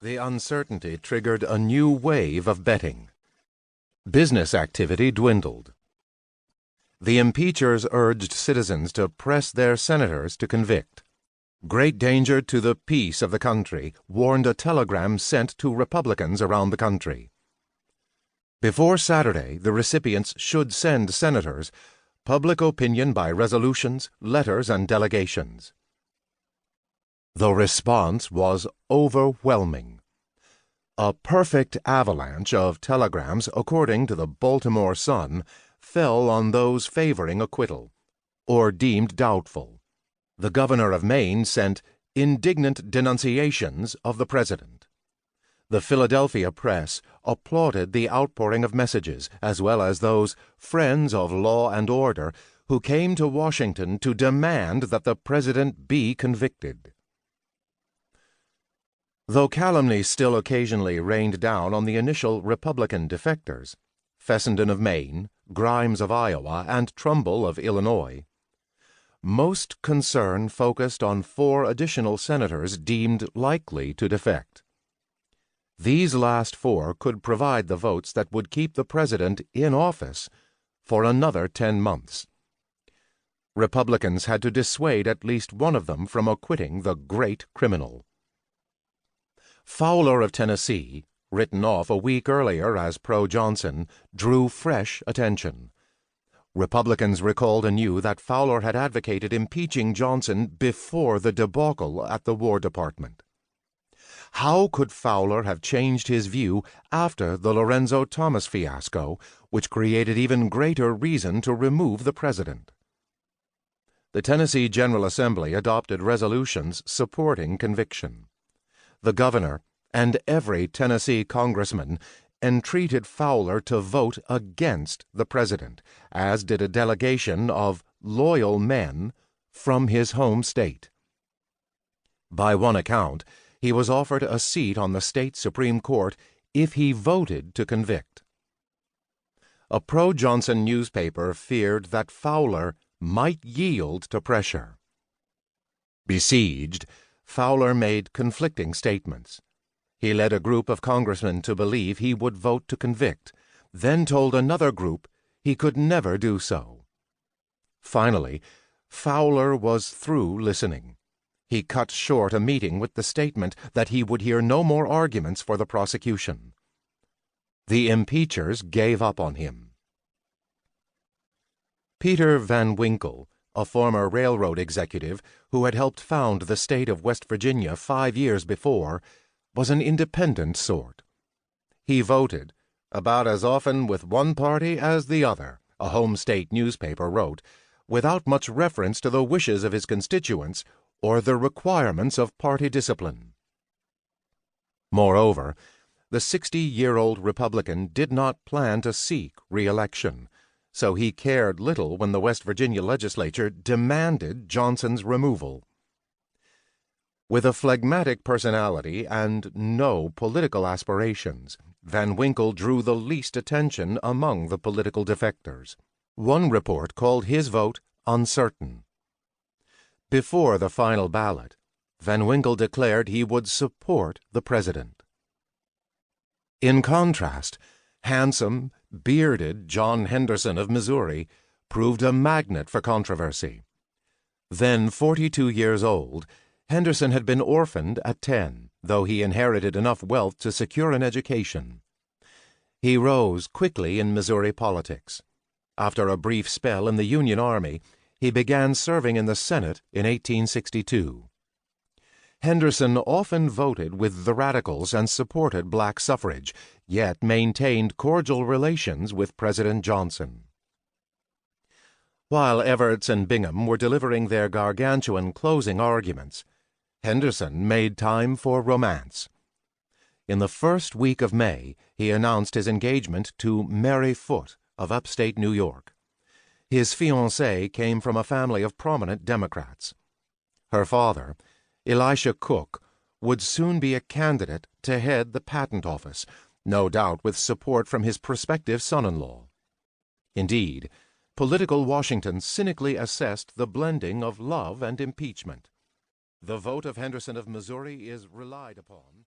The uncertainty triggered a new wave of betting. Business activity dwindled. The impeachers urged citizens to press their senators to convict. Great danger to the peace of the country warned a telegram sent to Republicans around the country. Before Saturday, the recipients should send senators public opinion by resolutions, letters, and delegations. The response was overwhelming. A perfect avalanche of telegrams, according to the Baltimore Sun, fell on those favoring acquittal, or deemed doubtful. The governor of Maine sent indignant denunciations of the president. The Philadelphia press applauded the outpouring of messages, as well as those friends of law and order who came to Washington to demand that the president be convicted. Though calumny still occasionally rained down on the initial Republican defectors, Fessenden of Maine, Grimes of Iowa, and Trumbull of Illinois, most concern focused on 4 additional senators deemed likely to defect. These last 4 could provide the votes that would keep the president in office for another 10 months. Republicans had to dissuade at least one of them from acquitting the great criminal. Fowler of Tennessee, written off a week earlier as pro-Johnson, drew fresh attention. Republicans recalled anew that Fowler had advocated impeaching Johnson before the debacle at the War Department. How could Fowler have changed his view after the Lorenzo Thomas fiasco, which created even greater reason to remove the president? The Tennessee General Assembly adopted resolutions supporting conviction. The governor and every Tennessee congressman entreated Fowler to vote against the president, as did a delegation of loyal men from his home state. By one account, he was offered a seat on the state Supreme Court if he voted to convict. A pro-Johnson newspaper feared that Fowler might yield to pressure. Besieged, Fowler made conflicting statements. He led a group of congressmen to believe he would vote to convict, then told another group he could never do so. Finally, Fowler was through listening. He cut short a meeting with the statement that he would hear no more arguments for the prosecution. The impeachers gave up on him. Peter Van Winkle, a former railroad executive who had helped found the state of West Virginia 5 years before, was an independent sort. He voted about as often with one party as the other, a home state newspaper wrote, without much reference to the wishes of his constituents or the requirements of party discipline. Moreover, the 60-year-old Republican did not plan to seek re-election, so he cared little when the West Virginia legislature demanded Johnson's removal. With a phlegmatic personality and no political aspirations, Van Winkle drew the least attention among the political defectors. One report called his vote uncertain. Before the final ballot, Van Winkle declared he would support the president. In contrast, handsome, bearded John Henderson of Missouri proved a magnet for controversy. Then 42 years old, Henderson had been orphaned at 10, though he inherited enough wealth to secure an education. He rose quickly in Missouri politics. After a brief spell in the Union Army, he began serving in the Senate in 1862. Henderson often voted with the radicals and supported black suffrage, yet maintained cordial relations with President Johnson. While Evarts and Bingham were delivering their gargantuan closing arguments, Henderson made time for romance. In the first week of May, he announced his engagement to Mary Foote of upstate New York. His fiancée came from a family of prominent Democrats. Her father, Elisha Cook, would soon be a candidate to head the Patent Office, no doubt with support from his prospective son-in-law. Indeed, political Washington cynically assessed the blending of love and impeachment. The vote of Henderson of Missouri is relied upon